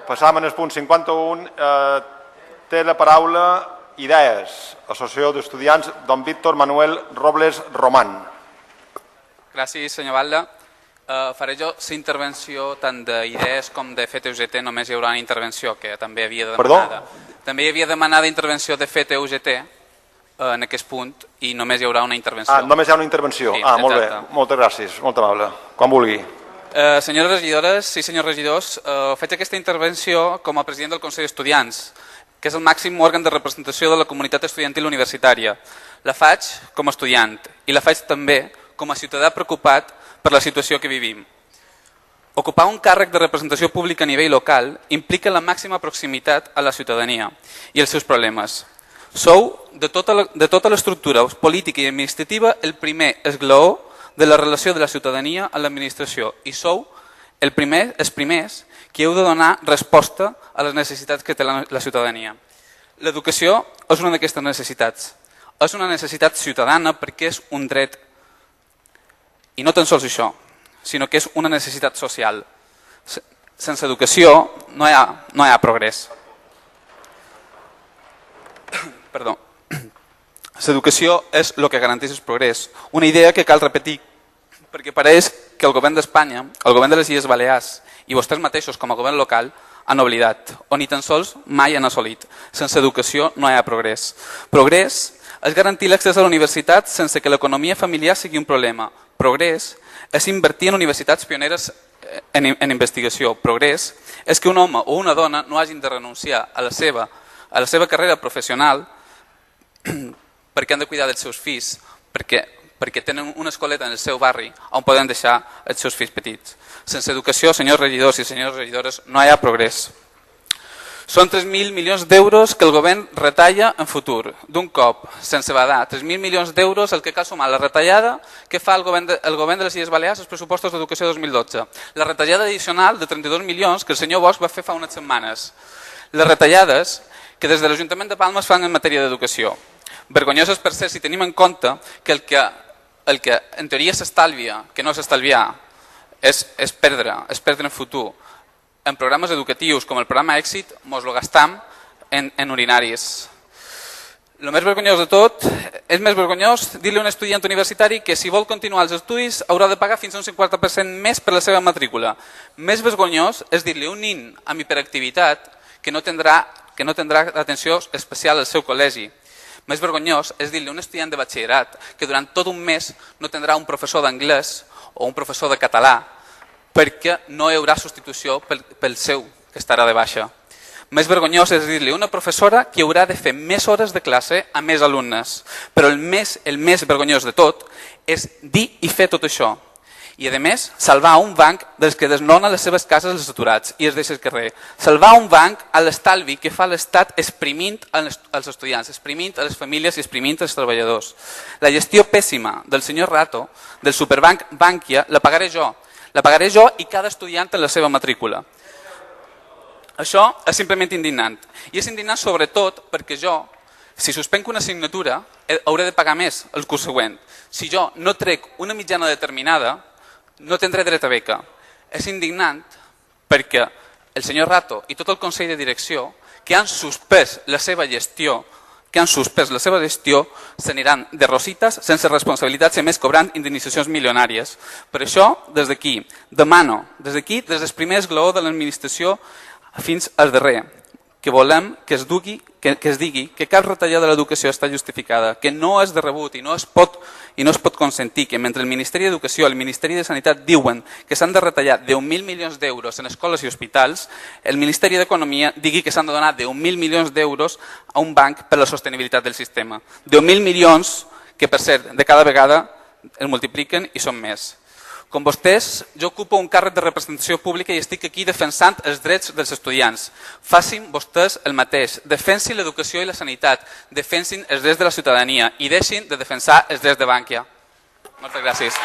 Passàvem al punt 51. Té la paraula Idees, Associació d'Estudiants, don Víctor Manuel Robles Román. Gràcies, senyor Batlle. Faré jo la intervenció tant d'Idees com de FET-UGT, només hi haurà una intervenció que també havia demanada. També hi havia demanada intervenció de FET-UGT en aquest punt i només hi haurà una intervenció. Només hi ha una intervenció? Sí, molt bé, moltes gràcies, molt amable. Quan vulgui. Senyores regidores i senyors regidors, faig aquesta intervenció com a president del Consell d'Estudiants, que és el màxim òrgan de representació de la comunitat estudiantil universitària. La faig com a estudiant i la faig també com a ciutadà preocupat per la situació que vivim. Ocupar un càrrec de representació pública a nivell local implica la màxima proximitat a la ciutadania i els seus problemes. Sou, de tota l'estructura política i administrativa, el primer esglaó de la relació de la ciutadania a l'administració i sou els primers que heu de donar resposta a les necessitats que té la ciutadania. L'educació és una d'aquestes necessitats. És una necessitat ciutadana perquè és un dret. I no tan sols això, sinó que és una necessitat social. Sense educació no hi ha progrés. Perdó. L'educació és el que garanteix el progrés. Una idea que cal repetir, perquè pareix que el govern d'Espanya, el govern de les Illes Balears i vostès mateixos com a govern local han oblidat, o ni tan sols mai han assolit. Sense educació no hi ha progrés. Progrés és garantir l'accés a la universitat sense que l'economia familiar sigui un problema. Progrés és invertir en universitats pioneres en investigació. Progrés és que un home o una dona no hagin de renunciar a la seva carrera professional perquè han de cuidar dels seus fills, perquè tenen una escoleta en el seu barri on poden deixar els seus fills petits. Sense educació, senyors regidors i senyores regidores, no hi ha progrés. Són 3.000 milions d'euros que el govern retalla en futur, d'un cop, sense badar. 3.000 milions d'euros el que cal sumar la retallada que fa el govern de les Illes Balears als pressupostos d'educació 2012. La retallada addicional de 32 milions que el senyor Bosch va fer fa unes setmanes. Les retallades que des de l'Ajuntament de Palma es fan en matèria d'educació. Vergonyoses per ser si tenim en compte que el que en teoria s'estalvia, que no s'estalviar, és perdre en futur. En programes educatius com el programa Èxit mos lo gastam en urinaris. El més vergonyós de tot és més vergonyós dir-li a un estudiant universitari que si vol continuar els estudis haurà de pagar fins a un 50% més per la seva matrícula. Més vergonyós és dir-li a un nin amb hiperactivitat que no tindrà atenció especial al seu col·legi. Més vergonyós és dir-li a un estudiant de batxillerat que durant tot un mes no tindrà un professor d'anglès o un professor de català perquè no hi haurà substitució pel seu, que estarà de baixa. Més vergonyós és dir-li a una professora que haurà de fer més hores de classe a més alumnes. Però el més vergonyós de tot és dir i fer tot això. I a més, salvar un banc dels que desnona les seves cases als aturats i es deixa el carrer. Salvar un banc a l'estalvi que fa l'Estat exprimint els estudiants, exprimint a les famílies i exprimint els treballadors. La gestió pèssima del senyor Rato, del superbanc Bankia, la pagaré jo. La pagaré jo i cada estudiant en la seva matrícula. Això és simplement indignant. I és indignant sobretot perquè jo, si suspenc una assignatura, hauré de pagar més el curs següent. Si jo no trec una mitjana determinada, no tindré dret a beca. És indignant perquè el senyor Rato i tot el Consell de Direcció que han suspès la seva gestió s'aniran de rosites sense responsabilitats i més cobrant indemnitzacions milionàries. Per això, des d'aquí, demano, des del primer esglaó de l'administració fins al darrer, que volem que es digui que cap retallada de l'educació està justificada, que no és de rebut i no es pot consentir que mentre el Ministeri d'Educació i el Ministeri de Sanitat diuen que s'han de retallar 10.000 milions d'euros en escoles i hospitals, el Ministeri d'Economia digui que s'han de donar 10.000 milions d'euros a un banc per la sostenibilitat del sistema. 10.000 milions que, per cert, de cada vegada el multipliquen i són més. Com vostès, jo ocupo un càrrec de representació pública i estic aquí defensant els drets dels estudiants. Facin vostès el mateix. Defensin l'educació i la sanitat. Defensin els drets de la ciutadania i deixin de defensar els drets de Bankia. Moltes gràcies.